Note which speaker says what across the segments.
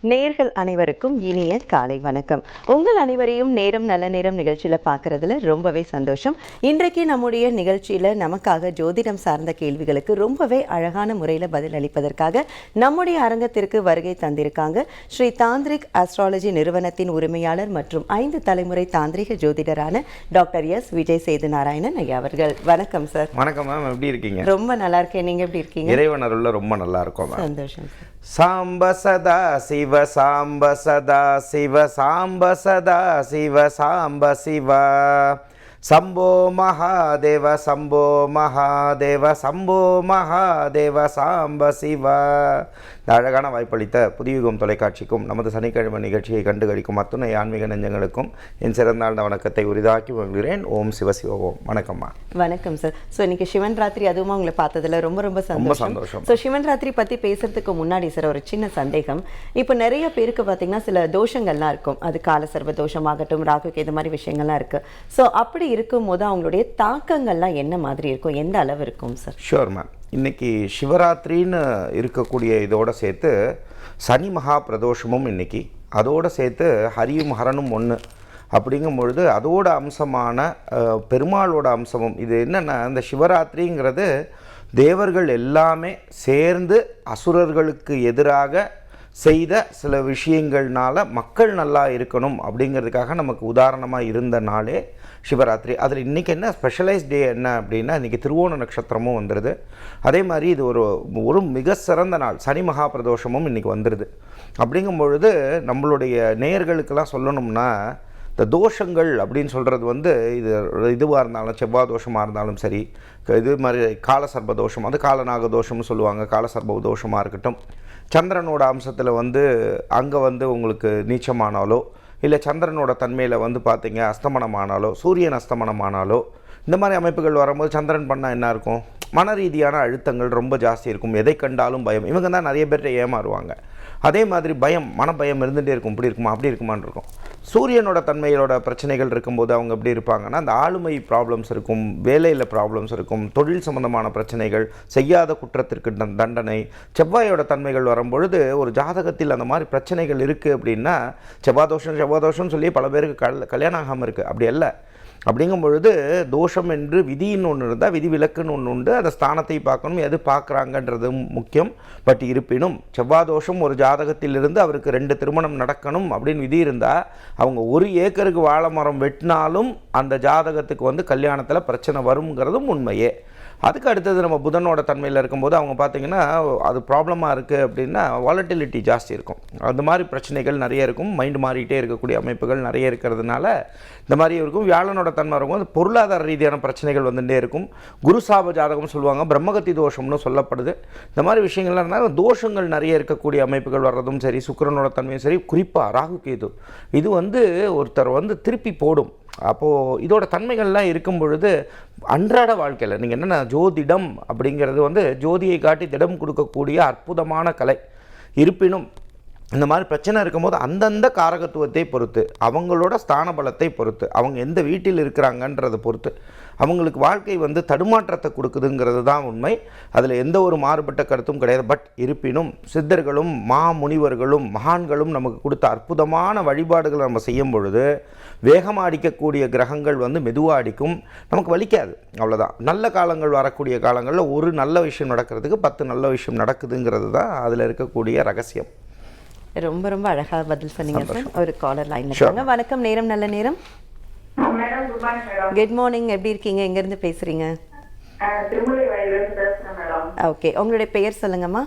Speaker 1: நேயர்கள் அனைவருக்கும் இனிய காலை வணக்கம். உங்கள் அனைவரையும் நேரம் நல்ல நேரம் நிகழ்ச்சியில் பார்க்குறதுல ரொம்பவே சந்தோஷம். இன்றைக்கு நம்முடைய நிகழ்ச்சியில் நமக்காக ஜோதிடம் சார்ந்த கேள்விகளுக்கு ரொம்பவே அழகான முறையில் பதில் அளிப்பதற்காக நம்முடைய அரங்கத்திற்கு வருகை தந்திருக்காங்க ஸ்ரீ தாந்திரிக் அஸ்ட்ராலஜி நிறுவனத்தின் உரிமையாளர் மற்றும் 5 தலைமுறை தாந்திரிக ஜோதிடரான டாக்டர் எஸ் விஜய் சேது நாராயணன் ஐயா அவர்கள். வணக்கம் சார்.
Speaker 2: வணக்கம் மேம், எப்படி இருக்கீங்க?
Speaker 1: ரொம்ப நல்லா இருக்கேன், நீங்க எப்படி இருக்கீங்க?
Speaker 2: இறைவன் அருள்ல ரொம்ப நல்லா இருக்கும்.
Speaker 1: சந்தோஷம்.
Speaker 2: சாம்ப சதா சிவ சாம்ப சதா சிவ சாம்ப சதா சிவ சாம்ப சிவ சம்போ மகாதேவ சம்போ மகாதேவ சம்போ மகாதேவ சாம்ப சிவ. இந்த அழகான வாய்ப்பளித்த புதியுகம் தொலைக்காட்சிக்கும் நமது சனிக்கிழமை நிகழ்ச்சியை கண்டுகளிக்கும் அத்துணை ஆன்மீக நெஞ்சங்களுக்கும் என் சிறந்தாழ்ந்த வணக்கத்தை உரிதாக்கி வருகிறேன். ஓம் சிவசிவ ஓம். வணக்கம்மா.
Speaker 1: வணக்கம் சார். ஸோ இன்னைக்கு சிவன் ராத்திரி அதுவும் உங்களை பார்த்ததுல ரொம்ப ரொம்ப சந்தோஷம். ஸோ சிவன் ராத்திரி பற்றி பேசுறதுக்கு முன்னாடி சார் ஒரு சின்ன சந்தேகம். இப்போ நிறைய பேருக்கு பார்த்தீங்கன்னா சில தோஷங்கள்லாம் இருக்கும். அது கால சர்வ தோஷமாகட்டும், ராகுக்கு இது மாதிரி விஷயங்கள்லாம் இருக்கு. ஸோ அப்படி இருக்கும்போது அவங்களுடைய தாக்கங்கள்லாம் என்ன மாதிரி இருக்கும், எந்த அளவு இருக்கும் சார்?
Speaker 2: Sure ma'am. இன்றைக்கி சிவராத்திரின்னு இருக்கக்கூடிய இதோடு சேர்த்து சனி மகா பிரதோஷமும் இன்றைக்கி, அதோடு சேர்த்து ஹரியும் ஹரனும் ஒன்று அப்படிங்கும் பொழுது அதோட அம்சமான பெருமாளோட அம்சமும் இது என்னென்னா, இந்த சிவராத்திரிங்கிறது தேவர்கள் எல்லாமே சேர்ந்து அசுரர்களுக்கு எதிராக செய்த சில விஷயங்கள்னால மக்கள் நல்லா இருக்கணும் அப்படிங்கிறதுக்காக நமக்கு உதாரணமாக இருந்த நாளே சிவராத்திரி. அதில் இன்றைக்கி என்ன ஸ்பெஷலைஸ் டே என்ன அப்படின்னா, இன்றைக்கி திருவோண நட்சத்திரமும் வந்துடுது. அதே மாதிரி இது ஒரு மிக சிறந்த நாள், சனி மகா பிரதோஷமும் இன்றைக்கி வந்துடுது. அப்படிங்கும் பொழுது நம்மளுடைய நேயர்களுக்கெல்லாம் சொல்லணும்னா, இந்த தோஷங்கள் அப்படின்னு சொல்கிறது இதுவாக இருந்தாலும், செவ்வாய் தோஷமாக இருந்தாலும் சரி, இது மாதிரி காலசர்ப தோஷம், அது காலநாக தோஷம்னு சொல்லுவாங்க, காலசர்ப தோஷமாக இருக்கட்டும், சந்திரனோட அம்சத்தில் அங்கே உங்களுக்கு நீச்சமானாலோ, இல்லை சந்திரனோட தன்மையில் பார்த்தீங்க அஸ்தமனமானாலோ, சூரியன் அஸ்தமனமானாலோ, இந்த மாதிரி அமைப்புகள் வரும்போது சந்திரன் பண்ணால் என்ன இருக்கும், மன ரீதியான அழுத்தங்கள் ரொம்ப ஜாஸ்தி இருக்கும். எதை கண்டாலும் பயம். இவங்க தான் நிறைய பேர்கிட்ட ஏமாறுவாங்க. அதே மாதிரி பயம், மனபயம் இருந்துகிட்டே இருக்கும். இப்படி இருக்குமா அப்படி இருக்குமான்னு இருக்கும். சூரியனோட தன்மையோட பிரச்சனைகள் இருக்கும்போது அவங்க எப்படி இருப்பாங்கன்னா, அந்த ஆளுமை ப்ராப்ளம்ஸ் இருக்கும், வேலையில் ப்ராப்ளம்ஸ் இருக்கும், தொழில் சம்பந்தமான பிரச்சனைகள், செய்யாத குற்றத்திற்கு தண்டனை. செவ்வாயோட தன்மைகள் வரும்பொழுது ஒரு ஜாதகத்தில் அந்த மாதிரி பிரச்சனைகள் இருக்குது அப்படின்னா, செவ்வாதோஷம்னு சொல்லி பல பேருக்கு கல்யாணம் ஆகாமல் இருக்குது. அப்படி அல்ல. அப்படிங்கும் பொழுது தோஷம் என்று விதின்னு ஒன்று இருந்தால் விதி விலக்குன்னு ஒன்று உண்டு. அந்த ஸ்தானத்தை பார்க்கணும், எது பார்க்குறாங்கன்றது முக்கியம். பட் இருப்பினும் செவ்வாதோஷம் ஒரு ஜாதகத்திலிருந்து அவருக்கு 2 திருமணம் நடக்கணும் அப்படின்னு விதி இருந்தால், அவங்க 1 ஏக்கருக்கு வாழை மரம் வெட்டினாலும் அந்த ஜாதகத்துக்கு கல்யாணத்தில் பிரச்சனை வருங்கிறதும் உண்மையே. அதுக்கு அடுத்தது நம்ம புதனோட தன்மையில் இருக்கும்போது அவங்க பார்த்திங்கன்னா அது ப்ராப்ளமாக இருக்குது அப்படின்னா வாலட்டிலிட்டி ஜாஸ்தி இருக்கும். அந்த மாதிரி பிரச்சனைகள் நிறைய இருக்கும். மைண்டு மாறிக்கிட்டே இருக்கக்கூடிய அமைப்புகள் நிறைய இருக்கிறதுனால இந்த மாதிரி இருக்கும். வியாழனோட தன்மை இருக்கும், பொருளாதார ரீதியான பிரச்சனைகள் வந்துகிட்டே இருக்கும். குருசாப ஜாதகம் சொல்லுவாங்க, பிரம்மகத்தி தோஷம்னு சொல்லப்படுது. இந்த மாதிரி விஷயங்கள்லாம் இருந்தால் தோஷங்கள் நிறைய இருக்கக்கூடிய அமைப்புகள் வர்றதும் சரி, சுக்கிரனோட தன்மையும் சரி, குறிப்பாக ராகு கேது இது ஒருத்தர் திருப்பி போடும். அப்போது இதோட தன்மைகள்லாம் இருக்கும் பொழுது அன்றாட வாழ்க்கையில் நீங்கள் என்னென்ன ஜோதிடம் அப்படிங்கிறது ஜோதியை காட்டி திடம் கொடுக்கக்கூடிய அற்புதமான கலை. இருப்பினும் இந்த மாதிரி பிரச்சனை இருக்கும்போது அந்தந்த காரகத்துவத்தை பொறுத்து, அவங்களோட ஸ்தான பலத்தை பொறுத்து, அவங்க எந்த வீட்டில் இருக்கிறாங்கன்றதை பொறுத்து அவங்களுக்கு வாழ்க்கை தடுமாற்றத்தை கொடுக்குதுங்கிறது தான் உண்மை. அதில் எந்த ஒரு மாறுபட்ட கருத்தும் கிடையாது. பட் இருப்பினும் சித்தர்களும் முனிவர்களும் மகான்களும் நமக்கு கொடுத்த அற்புதமான வழிபாடுகளை நம்ம செய்யும் பொழுது வேகமாக அடிக்கக்கூடிய கிரகங்கள் மெதுவாக அடிக்கும், நமக்கு வலிக்காது. அவ்வளோதான். நல்ல காலங்கள் வரக்கூடிய காலங்களில் ஒரு நல்ல விஷயம் நடக்கிறதுக்கு 10 நல்ல விஷயம் நடக்குதுங்கிறது தான் அதில் இருக்கக்கூடிய ரகசியம்.
Speaker 1: ரொம்ப ரொம்ப அழகாக பதில் சொன்னீங்க சார். ஒரு காலர் லைன்ல இருக்காங்க. வணக்கம், நேரம் நல்ல நேரம். குட் மார்னிங், எப்படி இருக்கீங்க, எங்க இருந்து பேசுறீங்க? ஓகே, உங்களுடைய பெயர் சொல்லுங்கம்மா.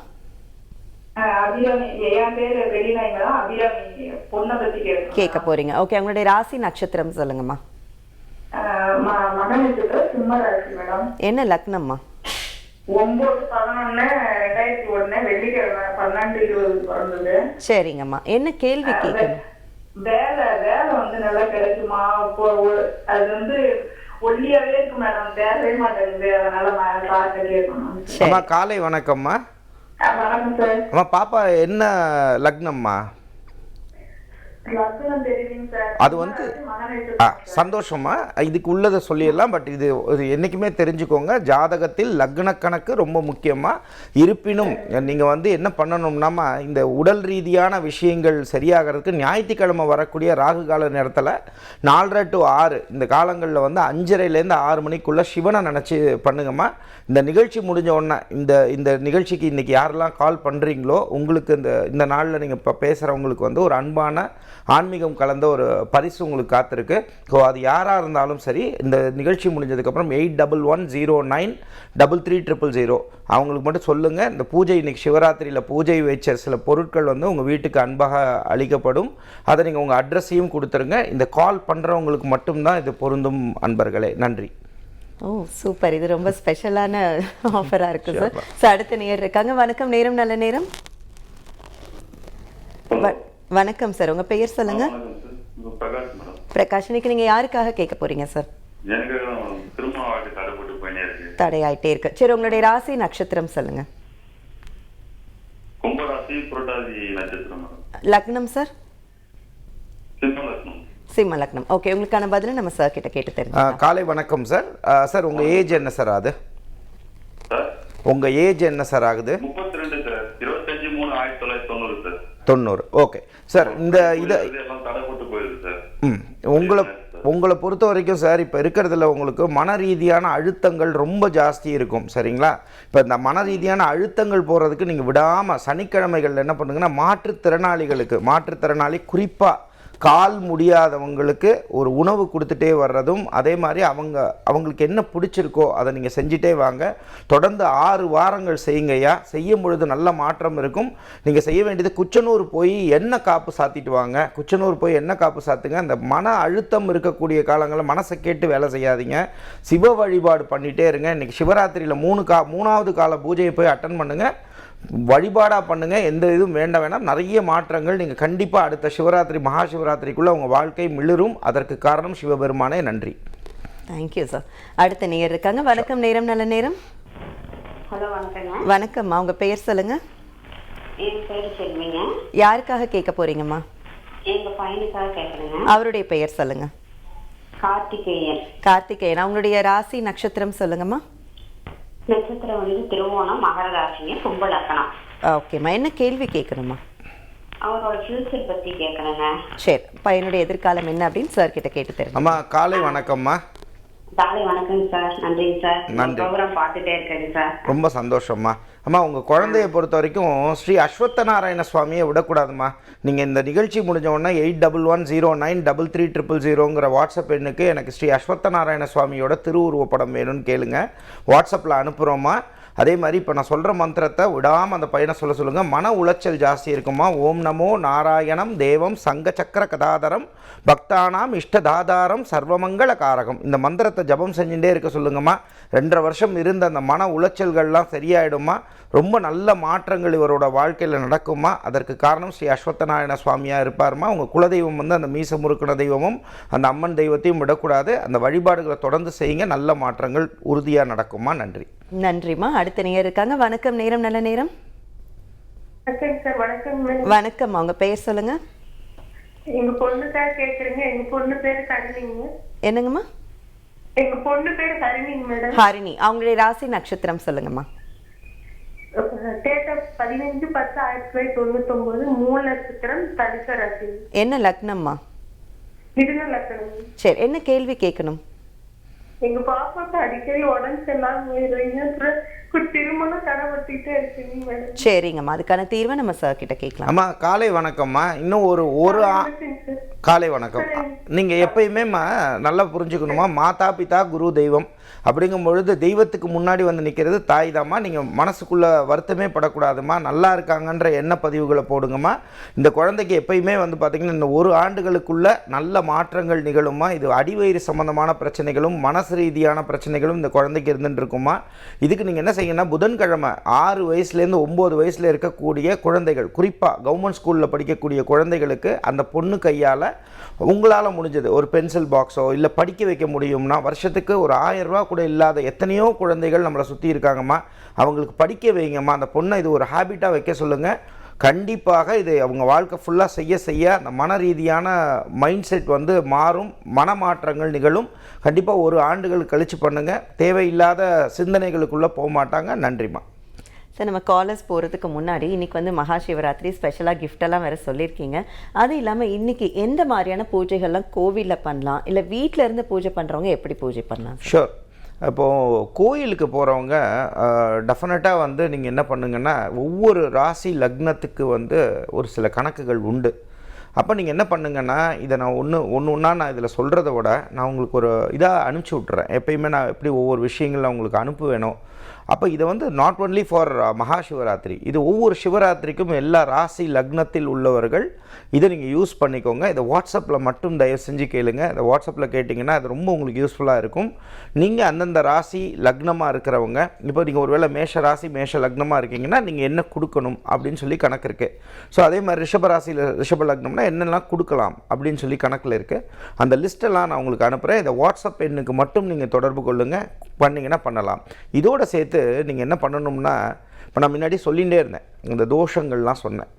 Speaker 1: கேட்க போறீங்க. ஓகே, உங்களுடைய ராசி நட்சத்திரம் சொல்லுங்கம்மா. என்ன லக்னம்மா?
Speaker 3: 9/11/2001 வெள்ளிக்கிழமை 12:20
Speaker 1: சரிங்கம்மா, என்ன கேள்வி கேட்கணும்?
Speaker 3: வேலை நல்லா கிடைக்குமா? அது ஒல்லியாவே இருக்கு மேடம், தேரவே மாட்டேங்குது. அதனால
Speaker 2: காலை வணக்கம்மா.
Speaker 3: வணக்கம் சார்.
Speaker 2: அம்மா, பாப்பா என்ன லக்னம்மா?
Speaker 3: லக்னம் தெரியுங்க சார்.
Speaker 2: அது வந்து சந்தோஷமா இதுக்கு உள்ளதை சொல்லிடலாம். பட் இது என்றைக்குமே தெரிஞ்சுக்கோங்க, ஜாதகத்தில் லக்ன கணக்கு ரொம்ப முக்கியமாக. இருப்பினும் நீங்கள் வந்து என்ன பண்ணணும்னா, இந்த உடல் ரீதியான விஷயங்கள் சரியாகிறதுக்கு ஞாயிற்றுக்கிழமை வரக்கூடிய ராகு கால நேரத்தில் 4:30 to 6 இந்த காலங்களில் வந்து 5:30லேருந்து 6 மணிக்குள்ளே சிவனை நினச்சி பண்ணுங்கம்மா. இந்த நிகழ்ச்சி முடிஞ்ச உடனே இந்த நிகழ்ச்சிக்கு இன்றைக்கி யாரெல்லாம் கால் பண்ணுறீங்களோ உங்களுக்கு இந்த நாளில் நீங்கள் இப்போ பேசுகிறவங்களுக்கு வந்து ஒரு அன்பான ஆன்மீகம் கலந்த ஒரு பரிசு உங்களுக்கு காத்திருக்கு. ஸோ அது யாராக இருந்தாலும் சரி, இந்த நிகழ்ச்சி முடிஞ்சதுக்கப்புறம் 8110933300 அவங்களுக்கு மட்டும் சொல்லுங்கள். இந்த பூஜை இன்றைக்கி சிவராத்திரியில் பூஜை வச்ச சில பொருட்கள் வந்து உங்கள் வீட்டுக்கு அன்பாக அளிக்கப்படும். அதை நீங்கள் உங்கள் அட்ரஸையும் கொடுத்துருங்க. இந்த கால் பண்ணுறவங்களுக்கு மட்டும்தான் இது பொருந்தும் அன்பர்களே. நன்றி.
Speaker 1: ஓ சூப்பர், இது ரொம்ப ஸ்பெஷலான ஆஃபராக இருக்குது சார். ஸோ அடுத்த நேர் இருக்காங்க. வணக்கம், நேரம் நல்ல நேரம். வணக்கம் சார், உங்கள் பெயர் சொல்லுங்க. பிரகாஷ், இன்னைக்கு நீங்கள் யாருக்காக கேட்க போறீங்க சார்? தடையாயிட்டே இருக்கு. சரி, உங்களுடைய ராசி நட்சத்திரம் சொல்லுங்க. லக்னம் சார்? சிம்ம லக்னம். ஓகே, உங்களுக்கான பதிலை நம்ம சார் கிட்ட கேட்டு தெரிஞ்சுக்கலாம்.
Speaker 2: காலை வணக்கம் சார். சார் உங்கள் ஏஜ் என்ன சார் ஆகுது? உங்கள் ஏஜ் என்ன சார் ஆகுது?
Speaker 4: 32 சார். 25/3/1990 சார்.
Speaker 2: 90. ஓகே சார், உங்களை பொறுத்த வரைக்கும் சார் இப்போ இருக்கிறதுல உங்களுக்கு மன ரீதியான அழுத்தங்கள் ரொம்ப ஜாஸ்தி இருக்கும். சரிங்களா? இப்போ இந்த மன ரீதியான அழுத்தங்கள் போகிறதுக்கு நீங்கள் விடாமல் சனிக்கிழமைகள் என்ன பண்ணுங்கன்னா, மாற்றுத்திறனாளி குறிப்பாக கால் முடியாதவங்களுக்கு ஒரு உணவு கொடுத்துட்டே வர்றதும், அதே மாதிரி அவங்களுக்கு என்ன பிடிச்சிருக்கோ அதை நீங்கள் செஞ்சுட்டே வாங்க. தொடர்ந்து 6 வாரங்கள் செய்யுங்கய்யா. செய்யும் பொழுது நல்ல மாற்றம் இருக்கும். நீங்கள் செய்ய வேண்டியது குச்சனூர் போய் எண்ணெய் காப்பு சாத்திட்டு வாங்க. குச்சனூர் போய் எண்ணெய் காப்பு சாத்துங்க. அந்த மன அழுத்தம் இருக்கக்கூடிய காலங்களில் மனசை கேட்டு வேலை செய்யாதீங்க. சிவ வழிபாடு பண்ணிகிட்டே இருங்க. இன்றைக்கி சிவராத்திரியில் 3வது கால பூஜையை போய் அட்டன் பண்ணுங்கள். வழிபாடாக பண்ணுங்கள். எந்த இதுவும் வேண்டாம். நிறைய மாற்றங்கள் நீங்கள் கண்டிப்பாக அடுத்த சிவராத்திரி மகா சிவராத்திரிக்குள்ளே உங்கள் வாழ்க்கை மிளிரும். அதற்கு காரணம் சிவபெருமானே. நன்றி.
Speaker 1: Thank you sir. அடுத்த நேயர் இருக்காங்க. வணக்கம், நேரம் நல்ல நேரம்.
Speaker 5: ஹலோ, வணக்கங்க.
Speaker 1: வணக்கம்மா, உங்கள் பெயர் சொல்லுங்க.
Speaker 5: என் பேர் செல்விங்க.
Speaker 1: யாருக்காக கேட்க போறீங்கம்மா?
Speaker 5: எங்க பையனுக்காக கேட்குறேங்க.
Speaker 1: அவருடைய பெயர் சொல்லுங்க.
Speaker 5: கார்த்திகேயன்.
Speaker 1: கார்த்திகேயன். அவங்களுடைய ராசி நட்சத்திரம் சொல்லுங்கம்மா.
Speaker 5: நட்சத்திரம் வந்து திருவோணம், மகர ராசிங்க, கும்ப லக்னம்.
Speaker 1: ஓகேம்மா, என்ன கேள்வி கேட்கணுமா?
Speaker 5: அவரோட ஃபியூச்சர் பத்தி கேட்கணுங்க.
Speaker 1: சரி, பையனுடைய எதிர்காலம் என்ன அப்படின்னு சார் கிட்ட கேட்டு தெரியும்.
Speaker 2: அம்மா காலை வணக்கம்மா.
Speaker 5: காலை வணக்கம் சார். நன்றிங்க சார்.
Speaker 2: நன்றி.
Speaker 5: ப்ரோக்ராம் பார்த்துட்டே இருக்கேங்க சார்.
Speaker 2: ரொம்ப சந்தோஷம்மா. அம்மா, உங்கள் குழந்தைய பொறுத்த வரைக்கும் ஸ்ரீ அஸ்வத்த நாராயண சுவாமியை விடக்கூடாதுமா. நீங்கள் இந்த நிகழ்ச்சி முடிஞ்ச உடனே 8110933300 வாட்ஸ்அப் எண்ணுக்கு எனக்கு ஸ்ரீ அஸ்வத்த நாராயண சுவாமியோட திருவுருவப்படம் வேணும்னு கேளுங்க. வாட்ஸ்அப்பில் அனுப்புகிறோம்மா. அதே மாதிரி இப்போ நான் சொல்கிற மந்திரத்தை விடாமல் அந்த பையனை சொல்லுங்கள். மன உளைச்சல் ஜாஸ்தி இருக்குமா. ஓம் நமோ நாராயணம் தேவம் சங்க சக்கர கதாதரம் பக்தானாம் இஷ்டதாதாரம் சர்வமங்கள காரகம். இந்த மந்திரத்தை ஜபம் செஞ்சுட்டே இருக்க சொல்லுங்கம்மா. 2.5 வருஷம் இருந்த அந்த மன உளைச்சல்கள்லாம் சரியாயிடுமா. ரொம்ப நல்ல மாற்றங்கள் இவரோட வாழ்க்கையில் நடக்குமா. அதற்கு காரணம் ஸ்ரீ அஸ்வத்தநாராயண சுவாமியாக இருப்பார்மா. உங்கள் குலதெய்வம் வந்து அந்த மீச முறுக்கின தெய்வமும் அந்த அம்மன் தெய்வத்தையும் விடக்கூடாது. அந்த வழிபாடுகளை தொடர்ந்து செய்யுங்க. நல்ல மாற்றங்கள் உறுதியாக நடக்குமா. நன்றி.
Speaker 1: நன்றிம்மா. அடுத்த நேயர் இருக்காங்க. வணக்கம், நேரம் நல்ல நேரம். வணக்கம், அவங்க பெயர் சொல்லுங்க.
Speaker 3: எங்க பொண்ணுக்காக கேக்குறீங்க. எங்க பொண்ணு பேரு ஹரிணிங்க.
Speaker 1: என்னங்கம்மா?
Speaker 3: எங்க பொண்ணு பேரு ஹரிணிங்க மேடம்.
Speaker 1: ஹரிணி. அவங்களுடைய ராசி நட்சத்திரம் சொல்லுங்கம்மா.
Speaker 3: டேட் ஆஃப் 15/10/1999, மூல நட்சத்திரம், தனுசு ராசி.
Speaker 1: என்ன லக்னம்மா?
Speaker 3: மிதுன லக்னம்.
Speaker 1: சரி, என்ன கேள்வி கேட்கணும்?
Speaker 3: எங்க பாப்பாக்கு அடிக்கடி உடம்பு சரியில்லாம திருமணம் தடப்பட்டுட்டே இருக்குங்க மேடம்.
Speaker 1: சரிங்கம்மா, அதுக்கான தீர்வை நம்ம சார் கிட்ட கேட்கலாம்.
Speaker 2: அம்மா காலை வணக்கம்மா. இன்னும் ஒரு காலை வணக்கம். நீங்கள் எப்பயுமேம்மா நல்லா புரிஞ்சுக்கணுமா, மாதா பிதா குரு தெய்வம் அப்படிங்கும் பொழுது தெய்வத்துக்கு முன்னாடி வந்து நிற்கிறது தாய் தாம்மா. நீங்கள் மனசுக்குள்ளே வருத்தமே படக்கூடாதுமா. நல்லா இருக்காங்கன்ற எண்ண பதிவுகளை போடுங்கம்மா. இந்த குழந்தைக்கு எப்பயுமே வந்து பார்த்திங்கன்னா இந்த 1 ஆண்டுகளுக்குள்ள நல்ல மாற்றங்கள் நிகழுமா. இது அடிவயிறு சம்மந்தமான பிரச்சனைகளும் மனசு ரீதியான பிரச்சனைகளும் இந்த குழந்தைக்கு இருந்துட்டு இருக்குமா. இதுக்கு நீங்கள் என்ன செய்யணும்னா, புதன்கிழமை 6 வயசுலேருந்து 9 வயசில் இருக்கக்கூடிய குழந்தைகள், குறிப்பாக கவர்மெண்ட் ஸ்கூலில் படிக்கக்கூடிய குழந்தைகளுக்கு அந்த பொண்ணு கையால் உங்களால் முடிஞ்சது ஒரு பென்சில் பாக்ஸோ இல்லை படிக்க வைக்க முடியும்னா, வருஷத்துக்கு ஒரு 1000 ரூபா கூட இல்லாத எத்தனையோ குழந்தைகள் நம்மளை சுற்றி இருக்காங்கம்மா. அவங்களுக்கு படிக்க வைங்கம்மா. அந்த பொண்ணை இது ஒரு ஹேபிட்டாக வைக்க சொல்லுங்கள். கண்டிப்பாக இது அவங்க வாழ்க்கை ஃபுல்லாக செய்ய அந்த மன ரீதியான மைண்ட் செட் வந்து மாறும், மனமாற்றங்கள் நிகழும். கண்டிப்பாக ஒரு ஆண்டுகள் கழித்து பண்ணுங்கள். தேவையில்லாத சிந்தனைகளுக்குள்ளே போக மாட்டாங்க. நன்றிம்மா.
Speaker 1: சார், நம்ம காலர்ஸ் போகிறதுக்கு முன்னாடி இன்றைக்கி வந்து மகா சிவராத்திரி ஸ்பெஷலாக கிஃப்டெல்லாம் வேறு சொல்லியிருக்கீங்க. அது இல்லாமல் இன்றைக்கி எந்த மாதிரியான பூஜைகள்லாம் கோவிலில் பண்ணலாம், இல்லை வீட்டில் இருந்து பூஜை பண்ணுறவங்க எப்படி பூஜை பண்ணலாம்?
Speaker 2: ஷூர். இப்போது கோயிலுக்கு போகிறவங்க டெஃபினட்டாக வந்து நீங்கள் என்ன பண்ணுங்கன்னா, ஒவ்வொரு ராசி லக்னத்துக்கு வந்து ஒரு சில கணக்குகள் உண்டு. அப்போ நீங்கள் என்ன பண்ணுங்கன்னா, இதை நான் ஒன்றா நான் இதில் சொல்கிறத விட நான் உங்களுக்கு ஒரு இதாக அனுப்பிச்சி விட்றேன். எப்பயுமே நான் எப்படி ஒவ்வொரு விஷயங்கள் உங்களுக்கு அனுப்புவேனோ, அப்போ இதை வந்து நாட் ஒன்லி ஃபார் மகா சிவராத்திரி, இது ஒவ்வொரு சிவராத்திரிக்கும் எல்லா ராசி லக்னத்தில் உள்ளவர்கள் இதை நீங்கள் யூஸ் பண்ணிக்கோங்க. இதை வாட்ஸ்அப்பில் மட்டும் தயவு செஞ்சு கேளுங்க. இதை வாட்ஸ்அப்பில் கேட்டிங்கன்னா அது ரொம்ப உங்களுக்கு யூஸ்ஃபுல்லாக இருக்கும். நீங்கள் அந்தந்த ராசி லக்னமாக இருக்கிறவங்க, இப்போ நீங்கள் ஒருவேளை மேஷ ராசி மேஷ லக்னமாக இருக்கீங்கன்னா நீங்கள் என்ன கொடுக்கணும் அப்படின்னு சொல்லி கணக்கு இருக்குது. ஸோ அதே மாதிரி ரிஷபராசியில் ரிஷப லக்னம்னா என்னெல்லாம் கொடுக்கலாம் அப்படின்னு சொல்லி கணக்கில் இருக்குது. அந்த லிஸ்ட்டெல்லாம் நான் உங்களுக்கு அனுப்புகிறேன். இதை வாட்ஸ்அப் எண்ணுக்கு மட்டும் நீங்கள் தொடர்பு கொள்ளுங்கள். பண்ணிங்கன்னா பண்ணலாம். இதோடு சேர்த்து நீங்கள் என்ன பண்ணணும்னா, இப்போ நான் முன்னாடி சொல்லிகிட்டே இருந்தேன், இந்த தோஷங்கள்லாம் சொன்னேன்.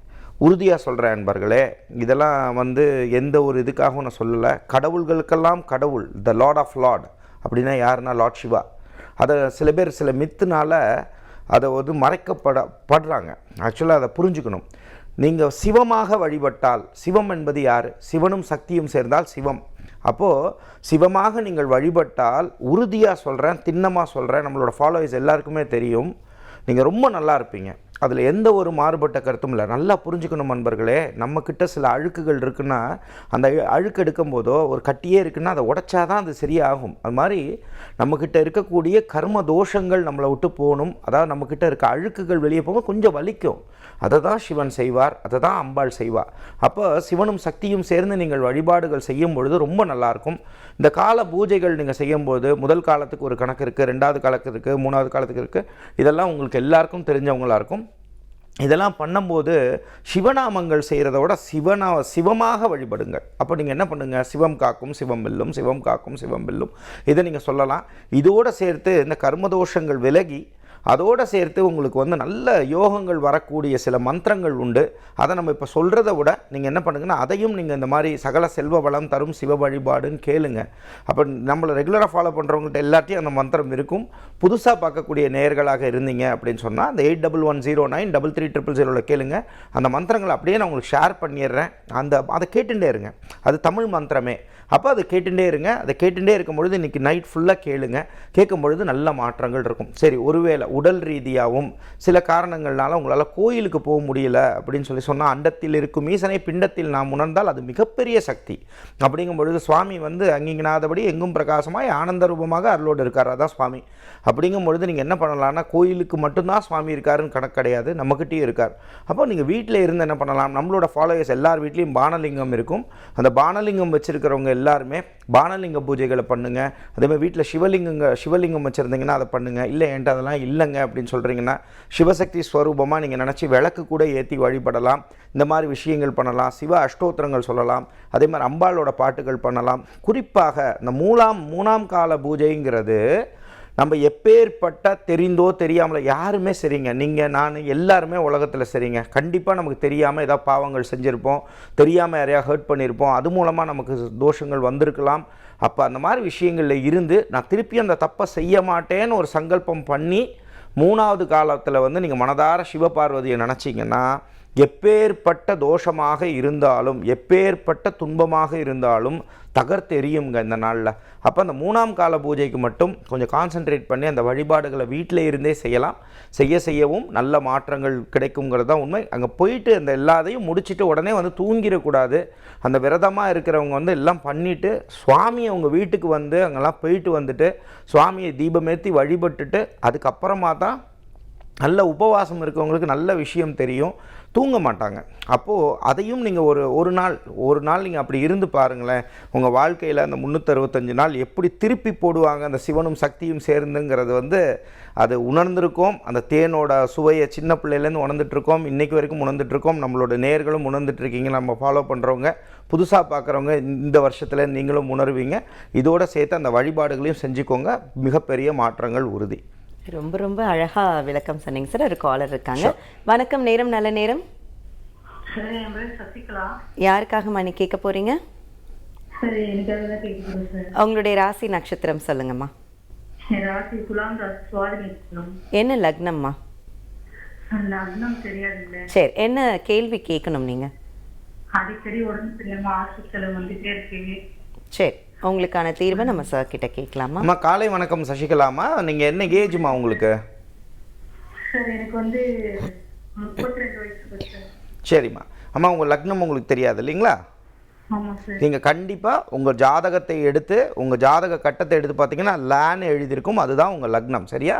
Speaker 2: உறுதியாக சொல்கிறேன் அன்பர்களே, இதெல்லாம் வந்து எந்த ஒரு இதுக்காகவும் நான் சொல்லலை. கடவுள்களுக்கெல்லாம் கடவுள், த லார்ட் ஆஃப் லார்ட் அப்படின்னா யாருன்னா லார்ட் சிவா. அதை சில பேர் சில மித்துனால அதை வந்து மறைக்கப்படுறாங்க. ஆக்சுவலாக அதை புரிஞ்சுக்கணும். நீங்கள் சிவமாக வழிபட்டால், சிவம் என்பது யார்? சிவனும் சக்தியும் சேர்ந்தால் சிவம். அப்போது சிவமாக நீங்கள் வழிபட்டால், உறுதியாக சொல்கிறேன், திண்ணமாக சொல்கிறேன், நம்மளோட ஃபாலோவர்ஸ் எல்லாருக்குமே தெரியும், நீங்கள் ரொம்ப நல்லா இருப்பீங்க. அதில் எந்த ஒரு மாறுபட்ட கருத்தும் இல்லை. நல்லா புரிஞ்சுக்கணும் நண்பர்களே. நம்மக்கிட்ட சில அழுக்குகள் இருக்குன்னா, அந்த அழுக்கு எடுக்கும் போதோ ஒரு கட்டியே இருக்குன்னா அதை உடைச்சாதான் அது சரியாகும். அது மாதிரி நம்மக்கிட்ட இருக்கக்கூடிய கர்ம தோஷங்கள் நம்மளை விட்டு போகணும். அதாவது நம்மக்கிட்ட இருக்க அழுக்குகள் வெளியே போக கொஞ்சம் வலிக்கும். அதை தான் சிவன் செய்வார், அதை தான் அம்பாள் செய்வார். அப்போ சிவனும் சக்தியும் சேர்ந்து நீங்கள் வழிபாடுகள் செய்யும் பொழுது ரொம்ப நல்லாயிருக்கும். இந்த கால பூஜைகள் நீங்கள் செய்யும்போது முதல் காலத்துக்கு ஒரு கணக்கு இருக்குது, ரெண்டாவது காலத்துக்கு இருக்குது, மூணாவது காலத்துக்கு இருக்குது. இதெல்லாம் உங்களுக்கு எல்லாருக்கும் தெரிஞ்சவங்களாக இருக்கும். இதெல்லாம் பண்ணும்போது சிவநாமங்கள் செய்கிறதோட சிவமாக வழிபடுங்கள். அப்போ நீங்கள் என்ன பண்ணுங்கள், சிவம் காக்கும் சிவம் வெல்லும், சிவம் காக்கும் சிவம் வெல்லும், இதை நீங்கள் சொல்லலாம். இதோடு சேர்த்து இந்த கர்மதோஷங்கள் விலகி அதோடு சேர்த்து உங்களுக்கு வந்து நல்ல யோகங்கள் வரக்கூடிய சில மந்திரங்கள் உண்டு. அதை நம்ம இப்போ சொல்கிறத விட நீங்கள் என்ன பண்ணுங்கன்னா, அதையும் நீங்கள் இந்த மாதிரி சகல செல்வ வளம் தரும் சிவ வழிபாடுன்னு கேளுங்க. அப்போ நம்மளை ரெகுலராக ஃபாலோ பண்ணுறவங்கள்ட்ட எல்லாத்தையும் அந்த மந்திரம் இருக்கும். புதுசாக பார்க்கக்கூடிய நேயர்களாக இருந்தீங்க அப்படின்னு சொன்னால் அந்த 8110933300 கேளுங்க. அந்த மந்திரங்களை அப்படியே நான் உங்களுக்கு ஷேர் பண்ணிடுறேன். அதை கேட்டுகிட்டே இருங்க. அது தமிழ் மந்திரமே. அப்போ அதை கேட்டுகிட்டே இருங்க. அதை கேட்டுகிட்டே இருக்கும்பொழுது இன்றைக்கி நைட் ஃபுல்லாக கேளுங்க. கேட்கும் பொழுது நல்ல மாற்றங்கள் இருக்கும். சரி, ஒருவேளை உடல் ரீதியாகவும் சில காரணங்கள்னால உங்களால் கோயிலுக்கு போக முடியல அப்படின்னு சொன்னால், அண்டத்தில் இருக்கும் ஈசனை பிண்டத்தில் நாம் உணர்ந்தால் அது மிகப்பெரிய சக்தி. அப்படிங்கும் பொழுது சுவாமி வந்து அங்கிங்கனாதபடி எங்கும் பிரகாசமாய் ஆனந்த ரூபமாக அருளோடு இருக்கார். அதான் சுவாமி. அப்படிங்கும் பொழுது நீங்கள் என்ன பண்ணலாம்னா, கோயிலுக்கு மட்டும்தான் சுவாமி இருக்காருன்னு கணக்கு கிடையாது, நம்மக்கிட்டேயும் இருக்கார். அப்போ நீங்கள் வீட்டில் இருந்து என்ன பண்ணலாம், நம்மளோட ஃபாலோவர்ஸ் எல்லார் வீட்லேயும் பானலிங்கம் இருக்கும். அந்த பானலிங்கம் வச்சுருக்கிறவங்க எல்லாருமே பானலிங்க பூஜைகளை பண்ணுங்கள். அதேமாதிரி வீட்டில் சிவலிங்கம் வச்சுருந்தீங்கன்னா அதை பண்ணுங்கள். இல்லை என்கிட்ட அதெல்லாம் இல்லைங்க அப்படின்னு சொல்கிறீங்கன்னா, சிவசக்தி ஸ்வரூபமாக நீங்கள் நினச்சி விளக்கு கூட ஏற்றி வழிபடலாம். இந்த மாதிரி விஷயங்கள் பண்ணலாம். சிவ அஷ்டோத்திரங்கள் சொல்லலாம். அதே மாதிரி அம்பாளோட பாட்டுகள் பண்ணலாம். குறிப்பாக இந்த மூணாம் கால பூஜைங்கிறது நம்ம எப்பேற்பட்ட தெரிந்தோ தெரியாமலோ யாருமே சரிங்க, நீங்கள் நான் எல்லாருமே உலகத்தில் சரிங்க, கண்டிப்பாக நமக்கு தெரியாமல் ஏதாவது பாவங்கள் செஞ்சுருப்போம், தெரியாமல் யாரையா ஹர்ட் பண்ணியிருப்போம், அது மூலமாக நமக்கு தோஷங்கள் வந்திருக்கலாம். அப்போ அந்த மாதிரி விஷயங்களில் இருந்து நான் திருப்பி அந்த தப்பை செய்ய மாட்டேன்னு ஒரு சங்கல்பம் பண்ணி மூணாவது காலத்தில் வந்து நீங்கள் மனதார சிவபார்வதியை நினச்சிங்கன்னா, எப்பேற்பட்ட தோஷமாக இருந்தாலும் எப்பேற்பட்ட துன்பமாக இருந்தாலும் தகர்த்தெரியுங்க இந்த நாளில். அப்போ அந்த மூணாம் கால பூஜைக்கு மட்டும் கொஞ்சம் கான்சென்ட்ரேட் பண்ணி அந்த வழிபாடுகளை வீட்டில் இருந்தே செய்யலாம். செய்யவும் நல்ல மாற்றங்கள் கிடைக்குங்கிறது தான் உண்மை. அங்கே போயிட்டு அந்த எல்லாத்தையும் முடிச்சுட்டு உடனே வந்து தூங்கிடக்கூடாது. அந்த விரதமாக இருக்கிறவங்க வந்து எல்லாம் பண்ணிவிட்டு சுவாமியை அவங்க வீட்டுக்கு வந்து அங்கெல்லாம் போயிட்டு வந்துட்டு சுவாமியை தீபமேற்றி வழிபட்டுட்டு அதுக்கப்புறமா தான் நல்ல உபவாசம் இருக்கவங்களுக்கு நல்ல விஷயம் தெரியும், தூங்க மாட்டாங்க. அப்போது அதையும் நீங்கள் ஒரு நாள் நீங்கள் அப்படி இருந்து பாருங்களேன். உங்கள் வாழ்க்கையில் அந்த 365 நாள் எப்படி திருப்பி போடுவாங்க அந்த சிவனும் சக்தியும் சேர்ந்துங்கிறது வந்து அது உணர்ந்திருக்கோம். அந்த தேனோட சுவையை சின்ன பிள்ளையிலேருந்து உணர்ந்துட்டுருக்கோம், இன்றைக்கு வரைக்கும் உணர்ந்துட்டுருக்கோம். நம்மளோட நேயர்களும் உணர்ந்துட்டுருக்கீங்க. நம்ம ஃபாலோ பண்ணுறவங்க, புதுசாக பார்க்குறவங்க இந்த வருஷத்தில் நீங்களும் உணர்வீங்க. இதோடு சேர்த்து அந்த வழிபாடுகளையும் செஞ்சுக்கோங்க. மிகப்பெரிய மாற்றங்கள் உறுதி.
Speaker 1: ரொம்ப ரொம்ப அழகாக விளக்கம் சொன்னீங்க சார். ஒரு காலர் இருக்காங்க. வணக்கம், நேரம் நல்ல நேரம்.
Speaker 3: சார் என் பேர் சசிகலா.
Speaker 1: யாருக்காகம்மா நீ கேட்க போகிறீங்க?
Speaker 3: சார் எனக்காக தான் கேட்குறேன் சார்.
Speaker 1: உங்களுடைய ராசி நட்சத்திரம் சொல்லுங்கம்மா.
Speaker 3: என் ராசி துலாம் ராசி சுவாதி நட்சத்திரம்.
Speaker 1: என்ன லக்னம்மா?
Speaker 3: லக்னம் தெரியாதுல்ல.
Speaker 1: சரி, என்ன கேள்வி கேட்கணும் நீங்கள்?
Speaker 3: அடிக்கடி உடம்பு தெரியாம ஆஸ்பத்திரியில வந்துட்டே இருக்கு.
Speaker 1: சரி, உங்களுக்கான தீர்வை நம்ம சார் கிட்ட கேட்கலாமா?
Speaker 2: அம்மா காலை வணக்கம் சசிகலாமா. நீங்கள் என்ன ஏஜ்மா உங்களுக்கு?
Speaker 3: சார் எனக்கு வந்து 32 வயசு சார்.
Speaker 2: சரிம்மா. அம்மா உங்கள் லக்னம் உங்களுக்கு தெரியாது இல்லைங்களா?
Speaker 3: ஆமா சார்.
Speaker 2: நீங்கள் கண்டிப்பாக உங்கள் ஜாதகத்தை எடுத்து உங்கள் ஜாதக கட்டத்தை எடுத்து பார்த்தீங்கன்னா லேன் எழுதியிருக்கும், அதுதான் உங்கள் லக்னம். சரியா?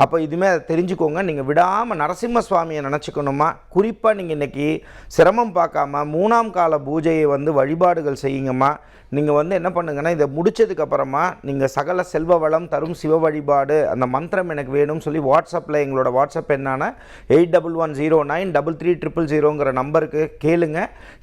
Speaker 2: அப்போ இதுவுமே அதை தெரிஞ்சுக்கோங்க. நீங்கள் விடாமல் நரசிம்ம சுவாமியை நினச்சிக்கணுமா. குறிப்பாக நீங்கள் இன்றைக்கி சிரமம் பார்க்காம 3ஆம் கால பூஜையை வந்து வழிபாடுகள் செய்யுங்கம்மா. நீங்கள் வந்து என்ன பண்ணுங்கன்னா, இதை முடித்ததுக்கப்புறமா நீங்கள் சகல செல்வ வளம் தரும் சிவ வழிபாடு அந்த மந்திரம் எனக்கு வேணும்னு சொல்லி வாட்ஸ்அப்பில் எங்களோட வாட்ஸ்அப் என்னான 8110933300ங்கிற நம்பருக்கு கேளுங்க.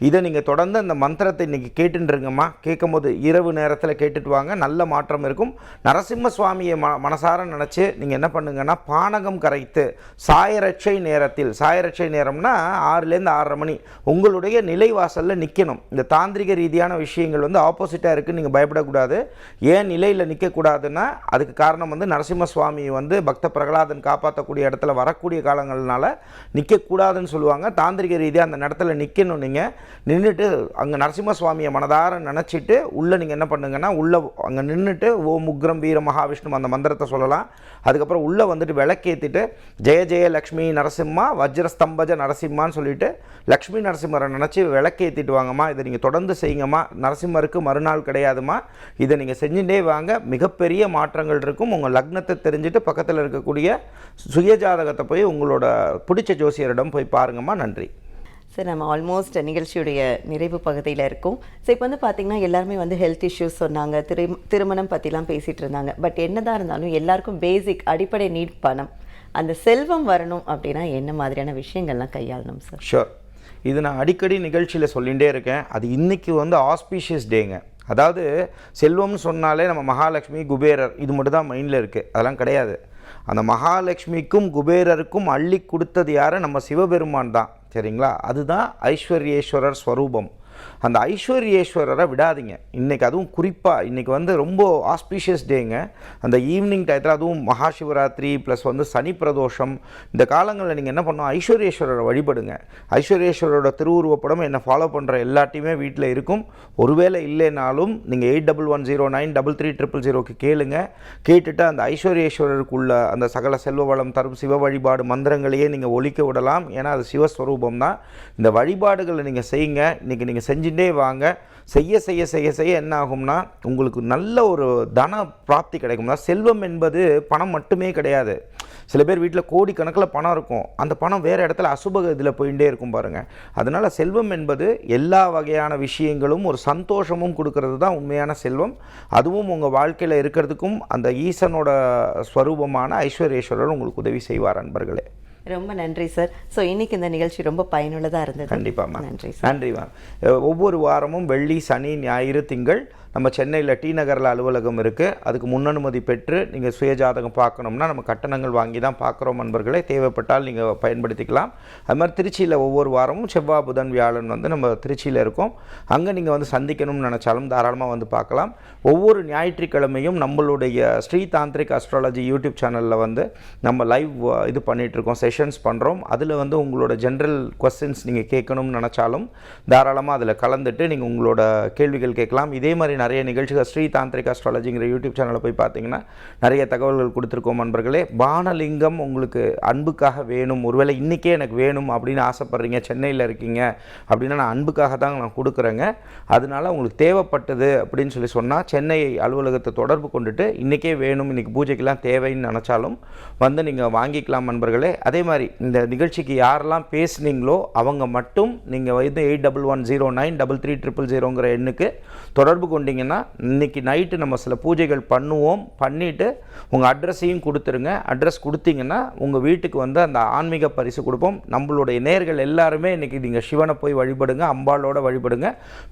Speaker 2: இதை நீங்கள் தொடர்ந்து அந்த மந்திரத்தை இன்றைக்கி கேட்டுருங்கம்மா. கேட்கும் போது இரவு நேரத்தில் கேட்டுட்டு வாங்க, நல்ல மாற்றம் இருக்கும். நரசிம்ம சுவாமியை மனசார நினச்சி நீங்கள் என்ன பண்ணுங்கன்னா, பானகம் கரைத்து சாயரட்சை நேரத்தில், சாயரட்சை நேரம்னா 6லேருந்து 6:30 மணி உங்களுடைய நிலைவாசலில் நிற்கணும். இந்த தாந்திரிக ரீதியான விஷயங்கள் வந்து ஆப்போசிட்டாக இருக்குது, நீங்கள் பயப்படக்கூடாது. ஏன் நிலையில் நிற்கக்கூடாதுன்னா அதுக்கு காரணம் வந்து நரசிம்ம சுவாமி வந்து பக்த பிரகலாதன் காப்பாற்றக்கூடிய இடத்துல வரக்கூடிய காலங்கள்னால நிற்கக்கூடாதுன்னு சொல்லுவாங்க. தாந்திரிக ரீதியாக அந்த இடத்துல நிற்கணும். நீங்கள் நின்றுட்டு அங்கே நரசிம்ம சுவாமியை மனதார நினச்சிட்டு உள்ளே நீங்கள் என்ன பண்ணுங்கன்னா, உள்ளே அங்கே நின்றுட்டு ஓம் உக்ரம் வீர மகாவிஷ்ணு அந்த மந்திரத்தை சொல்லலாம். அதுக்கப்புறம் உள்ளே வந்துட்டு விளக்கேற்றிட்டு ஜெய ஜெய லக்ஷ்மி நரசிம்மா வஜ்ரஸ்தம்பஜ நரசிம்மான்னு சொல்லிட்டு லக்ஷ்மி நரசிம்மரை நினச்சி விளக்கேற்றிட்டு வாங்கம்மா. இதை நீங்கள் தொடர்ந்து செய்யுங்கம்மா. நரசிம்மருக்கு மறுநாள் கிடையாதுமா. இதை நீங்கள் செஞ்சுட்டே வாங்க, மிகப்பெரிய மாற்றங்கள் இருக்கும். உங்கள் லக்னத்தை தெரிஞ்சுட்டு பக்கத்தில் இருக்கக்கூடிய சுயஜாதகத்தை போய் உங்களோட பிடிச்ச ஜோசியரிடம் போய் பாருங்கம்மா. நன்றி
Speaker 1: சார். நம்ம ஆல்மோஸ்ட் நிகழ்ச்சியுடைய நிறைவு பகுதியில் இருக்கும். ஸோ இப்போ வந்து பார்த்திங்கன்னா எல்லாருமே வந்து ஹெல்த் இஷ்யூஸ் சொன்னாங்க, திருமணம் பற்றிலாம் பேசிகிட்டு இருந்தாங்க. பட் என்னதான் இருந்தாலும் எல்லாருக்கும் பேசிக் அடிப்படை நீட் பணம், அந்த செல்வம் வரணும் அப்படின்னா என்ன மாதிரியான விஷயங்கள்லாம் கையாளணும் சார்?
Speaker 2: ஷோர். இது நான் அடிக்கடி நிகழ்ச்சியில் சொல்லிகிட்டே இருக்கேன். அது இன்றைக்கி வந்து ஆஸ்பீஷியஸ் டேங்க. அதாவது செல்வம்னு சொன்னாலே நம்ம மகாலட்சுமி குபேரர் இது மட்டும் தான் மைண்டில் இருக்குது. அதெல்லாம் கிடையாது. அந்த மகாலட்சுமிக்கும் குபேரருக்கும் அள்ளி கொடுத்தது யார்? நம்ம சிவபெருமான் தான். சரிங்களா? அதுதான் ஐஸ்வர்யேஸ்வரர் ஸ்வரூபம். அந்த ஐஸ்வர்யேஸ்வரரை விடாதீங்க. இன்றைக்கி அதுவும் குறிப்பாக இன்றைக்கி வந்து ரொம்ப ஆஸ்பீஷியஸ் டேங்க. அந்த ஈவினிங் டயத்தில் அதுவும் மகாசிவராத்திரி ப்ளஸ் வந்து சனி பிரதோஷம் இந்த காலங்களில் நீங்கள் என்ன பண்ணணும், ஐஸ்வர்யேஸ்வரரை வழிபடுங்க. ஐஸ்வர்யேஸ்வரரோட திருவுருவப்படம் என்னை ஃபாலோ பண்ணுற எல்லாத்தையுமே வீட்டில் இருக்கும். ஒருவேளை இல்லைனாலும் நீங்கள் 8110933300க்கு கேளுங்க. கேட்டுட்டு அந்த ஐஸ்வர்யேஸ்வரருக்குள்ள அந்த சகல செல்வ வளம் தரும் சிவ வழிபாடு மந்திரங்களையே நீங்கள் ஒலிக்க விடலாம். ஏன்னா அது சிவஸ்வரூபம் தான். இந்த வழிபாடுகளை நீங்கள் செய்யுங்க. இன்றைக்கி நீங்கள் செஞ்சுட்டே வாங்க. செய்ய செய்ய செய்ய செய்ய என்ன ஆகும்னா உங்களுக்கு நல்ல ஒரு தன பிராப்தி கிடைக்கும்னா. செல்வம் என்பது பணம் மட்டுமே கிடையாது. சில பேர் வீட்டில் கோடிக்கணக்கில் பணம் இருக்கும், அந்த பணம் வேறு இடத்துல அசுப இதில் போயிட்டே இருக்கும் பாருங்கள். அதனால் செல்வம் என்பது எல்லா வகையான விஷயங்களும் ஒரு சந்தோஷமும் கொடுக்கறது தான் உண்மையான செல்வம். அதுவும் உங்கள் வாழ்க்கையில் இருக்கிறதுக்கும் அந்த ஈசனோட ஸ்வரூபமான ஐஸ்வர்யேஸ்வரர் உங்களுக்கு உதவி செய்வார். அன்பர்களே
Speaker 1: ரொம்ப நன்றி சார். ஸோ இன்றைக்கி இந்த நிகழ்ச்சி ரொம்ப பயனுள்ளதாக இருந்தது.
Speaker 2: கண்டிப்பாக
Speaker 1: நன்றி சார்.
Speaker 2: நன்றி மேம். ஒவ்வொரு வாரமும் வெள்ளி சனி ஞாயிறு திங்கள் நம்ம சென்னையில் டி நகரில் அலுவலகம் இருக்குது. அதுக்கு முன்னனுமதி பெற்று நீங்கள் சுயஜாதகம் பார்க்கணும்னா நம்ம கட்டணங்கள் வாங்கி தான் பார்க்குறோம். நண்பர்களே தேவைப்பட்டால் நீங்கள் பயன்படுத்திக்கலாம். அது மாதிரி திருச்சியில் ஒவ்வொரு வாரமும் செவ்வாய் புதன் வியாழன் வந்து நம்ம திருச்சியில் இருக்கோம். அங்கே நீங்கள் வந்து சந்திக்கணும்னு நினச்சாலும் தாராளமாக வந்து பார்க்கலாம். ஒவ்வொரு ஞாயிற்றுக்கிழமையும் நம்மளுடைய ஸ்ரீ தாந்திரிக் அஸ்ட்ராலஜி யூடியூப் சேனலில் வந்து நம்ம லைவ் இது பண்ணிகிட்ருக்கோம், செஷன்ஸ் பண்ணுறோம். அதில் வந்து உங்களோட ஜென்ரல் கொஸ்டின்ஸ் நீங்கள் கேட்கணும்னு நினச்சாலும் தாராளமாக அதில் கலந்துட்டு நீங்கள் உங்களோட கேள்விகள் கேட்கலாம். இதே மாதிரி நிறைய நிகழ்ச்சிகள் ஸ்ரீ தாந்திரிக் அஸ்ட்ராலஜிங்கிற யூடியூப் சேனலில் போய் பார்த்தீங்கன்னா நிறைய தகவல்கள் கொடுத்துருக்கோம். நண்பர்களே பானலிங்கம் உங்களுக்கு அன்புக்காக வேணும், ஒருவேளை இன்றைக்கே எனக்கு வேணும் அப்படின்னு ஆசைப்பட்றீங்க, சென்னையில் இருக்கீங்க அப்படின்னா நான் அன்புக்காக தான் நான் கொடுக்குறேங்க. அதனால உங்களுக்கு தேவைப்பட்டது அப்படின்னு சொல்லி சொன்னால் சென்னை அலுவலகத்தை தொடர்பு கொண்டுட்டு இன்றைக்கே வேணும், இன்றைக்கி பூஜைக்கெல்லாம் தேவைன்னு நினச்சாலும் வந்து நீங்கள் வாங்கிக்கலாம். நண்பர்களே அதே மாதிரி இந்த நிகழ்ச்சிக்கு யாரெல்லாம் பேசுனீங்களோ அவங்க மட்டும் நீங்கள் வந்து 8110933300ங்கிற எண்ணுக்கு தொடர்பு கொண்டீங்கன்னா இன்றைக்கி நைட்டு நம்ம சில பூஜைகள் பண்ணுவோம். பண்ணிவிட்டு உங்கள் அட்ரஸையும் கொடுத்துருங்க. அட்ரஸ் கொடுத்தீங்கன்னா உங்கள் வீட்டுக்கு வந்து அந்த ஆன்மீக பரிசு கொடுப்போம். நம்மளுடைய நேர்கள் எல்லாருமே இன்றைக்கி நீங்கள் சிவனை போய் வழிபடுங்க, அம்பாளோட வழிபடுங்க.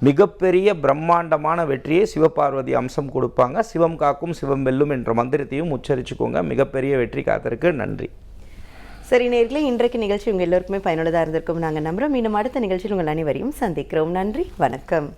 Speaker 2: மிகப்பெரிய பிரம்மாண்டமான வெற்றியை சிவபார்வதி அம்சம் கொடுப்பாங்க. சிவம் காக்கும் சிவம் வெல்லும் என்ற மந்திரத்தையும் உச்சரிச்சுக்கோங்க. மிகப்பெரிய வெற்றி காத்திருக்கு. நன்றி.
Speaker 1: சரி நேர்களே, இன்றைக்கு நிகழ்ச்சி உங்கள் எல்லோருக்குமே பயனுள்ளதாக இருந்திருக்கும் நாங்கள் நம்புகிறோம். மீண்டும் அடுத்த நிகழ்ச்சியில் உங்கள் அனைவரையும் சந்திக்கிறோம். நன்றி, வணக்கம்.